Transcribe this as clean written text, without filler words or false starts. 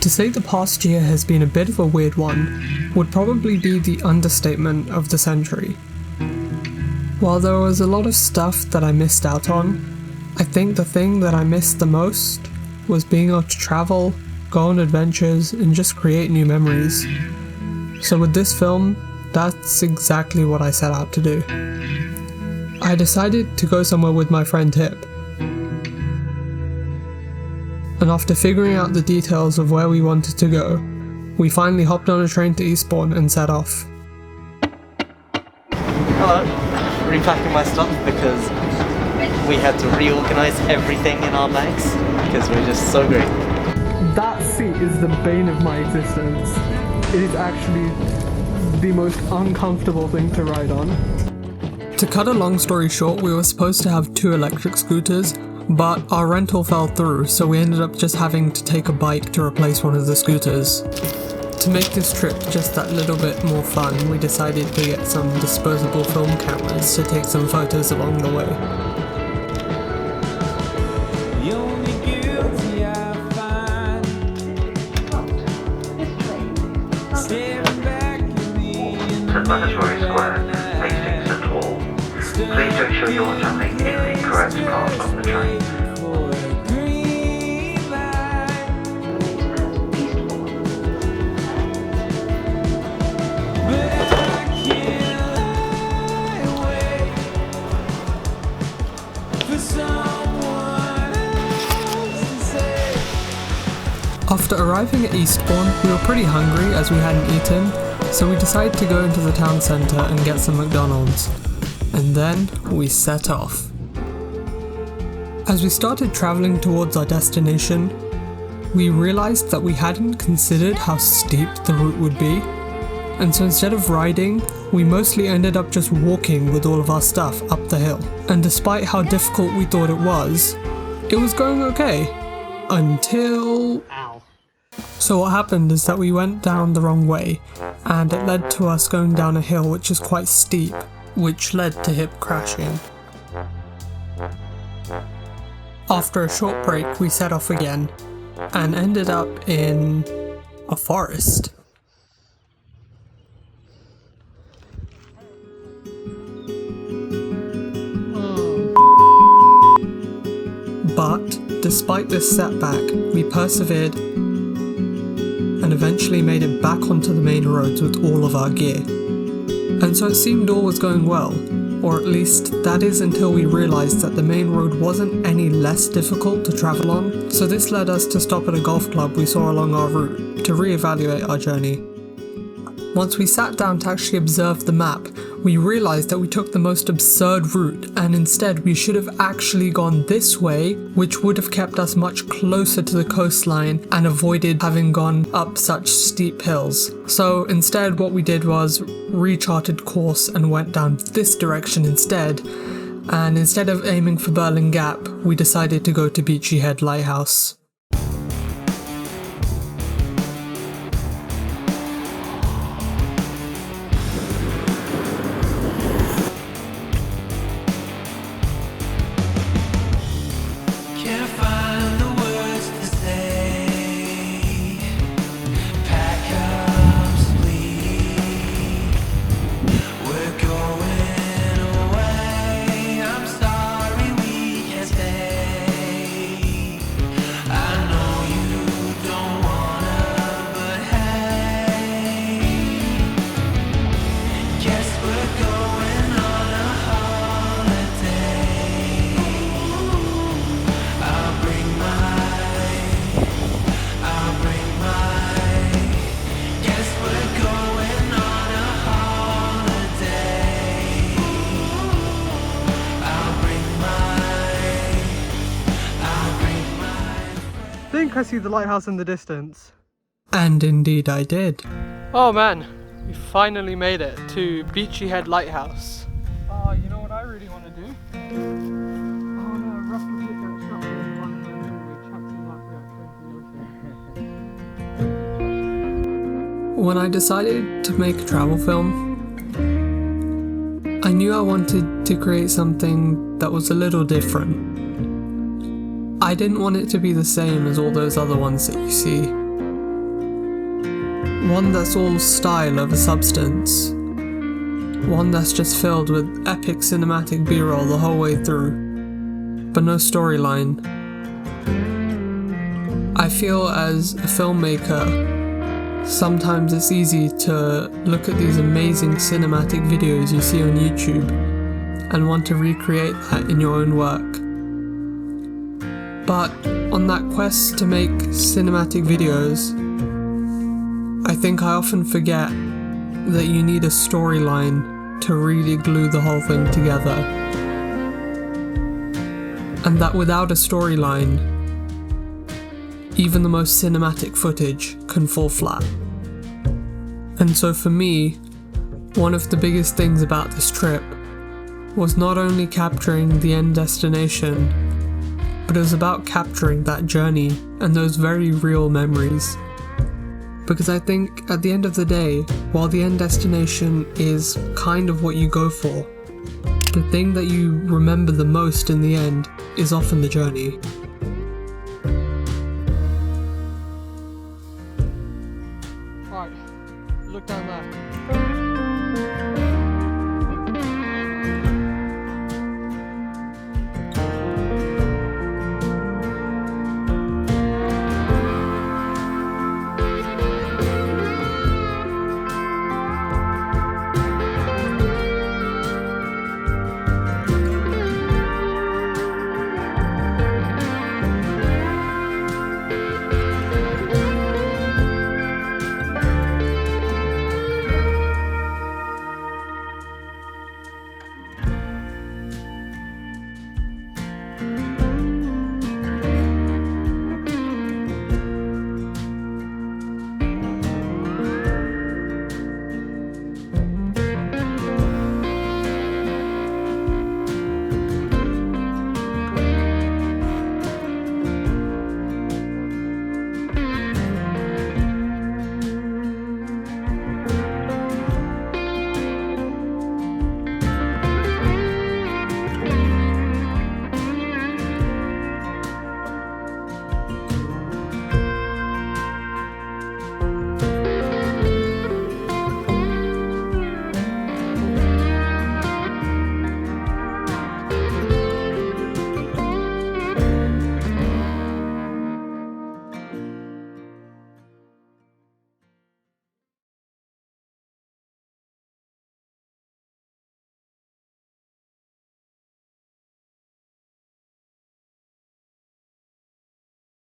To say the past year has been a bit of a weird one would probably be the understatement of the century. While there was a lot of stuff that I missed out on, I think the thing that I missed the most was being able to travel, go on adventures, and just create new memories. So with this film, that's exactly what I set out to do. I decided to go somewhere with my friend Hip. And after figuring out the details of where we wanted to go, we finally hopped on a train to Eastbourne and set off. Hello, repacking my stuff because we had to reorganize everything in our bags because we're just so great. That seat is the bane of my existence. It is actually the most uncomfortable thing to ride on. To cut a long story short, we were supposed to have 2 electric scooters, but our rental fell through, so we ended up just having to take a bike to replace one of the scooters. To make this trip just that little bit more fun, we decided to get some disposable film cameras to take some photos along the way. St Laboratory Square, Hastings and Hall. Please make sure you're travelling in the correct part of the train. After arriving at Eastbourne, we were pretty hungry as we hadn't eaten, so we decided to go into the town centre and get some McDonald's. And then we set off. As we started travelling towards our destination, we realised that we hadn't considered how steep the route would be, and so instead of riding, we mostly ended up just walking with all of our stuff up the hill. And despite how difficult we thought it was going okay. Until... Ow. So what happened is that we went down the wrong way, and it led to us going down a hill which is quite steep, which led to Hip crashing. After a short break, we set off again, and ended up in a forest. But despite this setback, we persevered and eventually made it back onto the main roads with all of our gear. And so it seemed all was going well, or at least that is until we realised that the main road wasn't any less difficult to travel on, so this led us to stop at a golf club we saw along our route to re-evaluate our journey. Once we sat down to actually observe the map, we realised that we took the most absurd route, and instead we should have actually gone this way, which would have kept us much closer to the coastline and avoided having gone up such steep hills. So instead what we did was recharted course and went down this direction instead, and instead of aiming for Berlin Gap, we decided to go to Beachy Head Lighthouse. I think I see the lighthouse in the distance. And indeed I did. Oh man, we finally made it to Beachy Head Lighthouse. You know what I really want to do? Replicate that shot with one we chucked in that reaction. When I decided to make a travel film, I knew I wanted to create something that was a little different. I didn't want it to be the same as all those other ones that you see. One that's all style over substance. One that's just filled with epic cinematic B-roll the whole way through, but no storyline. I feel as a filmmaker, sometimes it's easy to look at these amazing cinematic videos you see on YouTube and want to recreate that in your own work. But on that quest to make cinematic videos, I think I often forget that you need a storyline to really glue the whole thing together. And that without a storyline, even the most cinematic footage can fall flat. And so for me, one of the biggest things about this trip was not only capturing the end destination, but it was about capturing that journey and those very real memories. Because I think at the end of the day, while the end destination is kind of what you go for, the thing that you remember the most in the end is often the journey. Alright, look down there.